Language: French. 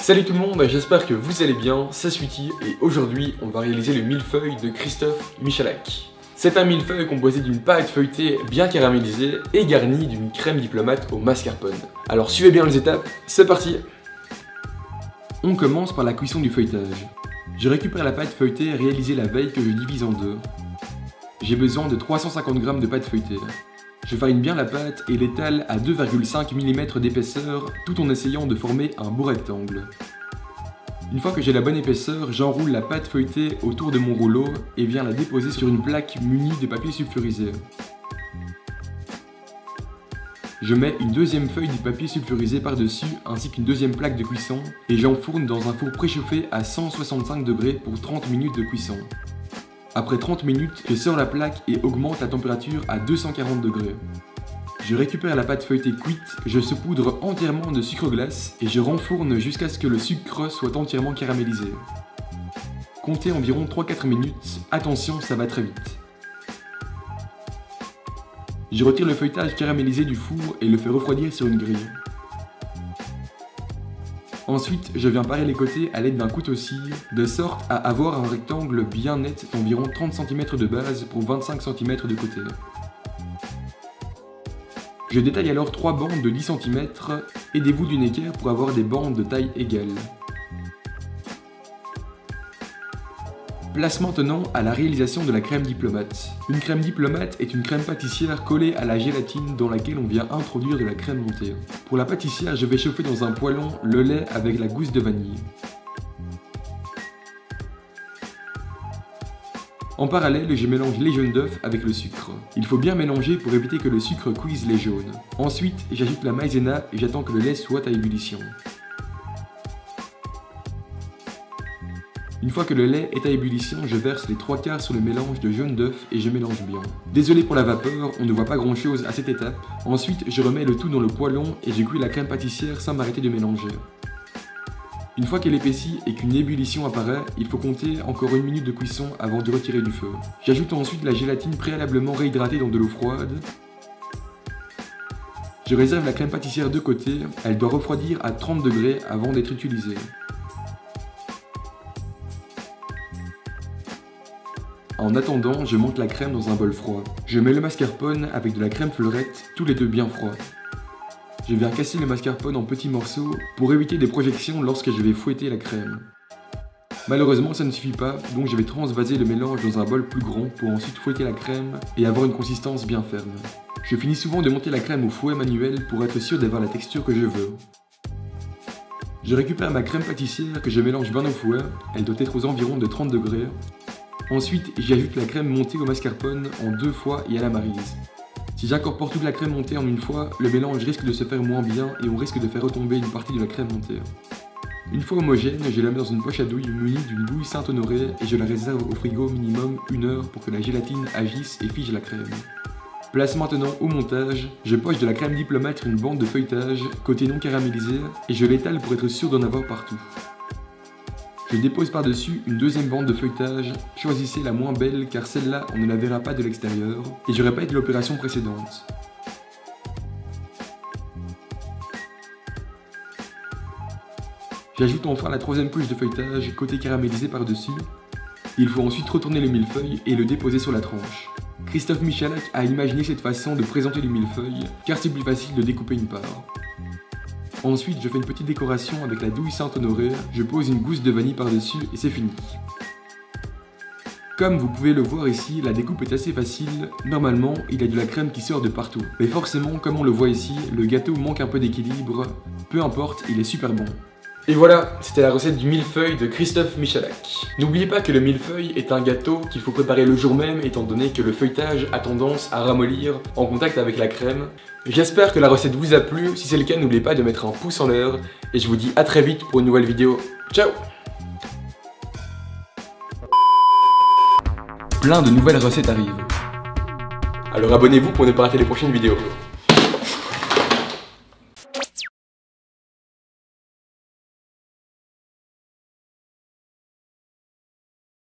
Salut tout le monde, j'espère que vous allez bien, c'est Sweetie et aujourd'hui on va réaliser le millefeuille de Christophe Michalak. C'est un millefeuille composé d'une pâte feuilletée bien caramélisée et garnie d'une crème diplomate au mascarpone. Alors suivez bien les étapes, c'est parti. On commence par la cuisson du feuilletage. Je récupère la pâte feuilletée réalisée la veille que je divise en deux. J'ai besoin de 350 g de pâte feuilletée. Je farine bien la pâte et l'étale à 2,5 mm d'épaisseur tout en essayant de former un beau rectangle. Une fois que j'ai la bonne épaisseur, j'enroule la pâte feuilletée autour de mon rouleau et viens la déposer sur une plaque munie de papier sulfurisé. Je mets une deuxième feuille de papier sulfurisé par-dessus ainsi qu'une deuxième plaque de cuisson et j'enfourne dans un four préchauffé à 165 degrés pour 30 minutes de cuisson. Après 30 minutes, je sors la plaque et augmente la température à 240 degrés. Je récupère la pâte feuilletée cuite, je saupoudre entièrement de sucre glace et je renfourne jusqu'à ce que le sucre soit entièrement caramélisé. Comptez environ 3-4 minutes, attention ça va très vite. Je retire le feuilletage caramélisé du four et le fais refroidir sur une grille. Ensuite, je viens parer les côtés à l'aide d'un couteau-scie, de sorte à avoir un rectangle bien net d'environ 30 cm de base pour 25 cm de côté. Je détaille alors 3 bandes de 10 cm, aidez-vous d'une équerre pour avoir des bandes de taille égale. Place maintenant à la réalisation de la crème diplomate. Une crème diplomate est une crème pâtissière collée à la gélatine dans laquelle on vient introduire de la crème montée. Pour la pâtissière, je vais chauffer dans un poêlon le lait avec la gousse de vanille. En parallèle, je mélange les jaunes d'œufs avec le sucre. Il faut bien mélanger pour éviter que le sucre cuise les jaunes. Ensuite, j'ajoute la maïzena et j'attends que le lait soit à ébullition. Une fois que le lait est à ébullition, je verse les 3/4 sur le mélange de jaune d'œuf et je mélange bien. Désolé pour la vapeur, on ne voit pas grand chose à cette étape. Ensuite, je remets le tout dans le poêlon et je cuis la crème pâtissière sans m'arrêter de mélanger. Une fois qu'elle épaissit et qu'une ébullition apparaît, il faut compter encore 1 minute de cuisson avant de retirer du feu. J'ajoute ensuite la gélatine préalablement réhydratée dans de l'eau froide. Je réserve la crème pâtissière de côté, elle doit refroidir à 30 degrés avant d'être utilisée. En attendant, je monte la crème dans un bol froid. Je mets le mascarpone avec de la crème fleurette, tous les deux bien froids. Je viens casser le mascarpone en petits morceaux pour éviter des projections lorsque je vais fouetter la crème. Malheureusement, ça ne suffit pas, donc je vais transvaser le mélange dans un bol plus grand pour ensuite fouetter la crème et avoir une consistance bien ferme. Je finis souvent de monter la crème au fouet manuel pour être sûr d'avoir la texture que je veux. Je récupère ma crème pâtissière que je mélange bien au fouet, elle doit être aux environs de 30 degrés. Ensuite, j'ajoute la crème montée au mascarpone en 2 fois et à la maryse. Si j'incorpore toute la crème montée en une fois, le mélange risque de se faire moins bien et on risque de faire retomber une partie de la crème montée. Une fois homogène, je la mets dans une poche à douille munie d'une douille Saint-Honoré et je la réserve au frigo minimum 1 heure pour que la gélatine agisse et fige la crème. Place maintenant au montage, je poche de la crème diplomate sur une bande de feuilletage, côté non caramélisé, et je l'étale pour être sûr d'en avoir partout. Je dépose par-dessus une deuxième bande de feuilletage, choisissez la moins belle car celle-là on ne la verra pas de l'extérieur, et je répète l'opération précédente. J'ajoute enfin la troisième couche de feuilletage, côté caramélisé par-dessus. Il faut ensuite retourner le millefeuille et le déposer sur la tranche. Christophe Michalak a imaginé cette façon de présenter le millefeuille, car c'est plus facile de découper une part. Ensuite, je fais une petite décoration avec la douille Saint-Honoré, je pose une gousse de vanille par-dessus et c'est fini. Comme vous pouvez le voir ici, la découpe est assez facile. Normalement, il y a de la crème qui sort de partout. Mais forcément, comme on le voit ici, le gâteau manque un peu d'équilibre. Peu importe, il est super bon. Et voilà, c'était la recette du millefeuille de Christophe Michalak. N'oubliez pas que le millefeuille est un gâteau qu'il faut préparer le jour même étant donné que le feuilletage a tendance à ramollir en contact avec la crème. J'espère que la recette vous a plu, si c'est le cas n'oubliez pas de mettre un pouce en l'air et je vous dis à très vite pour une nouvelle vidéo. Ciao! Plein de nouvelles recettes arrivent. Alors abonnez-vous pour ne pas rater les prochaines vidéos.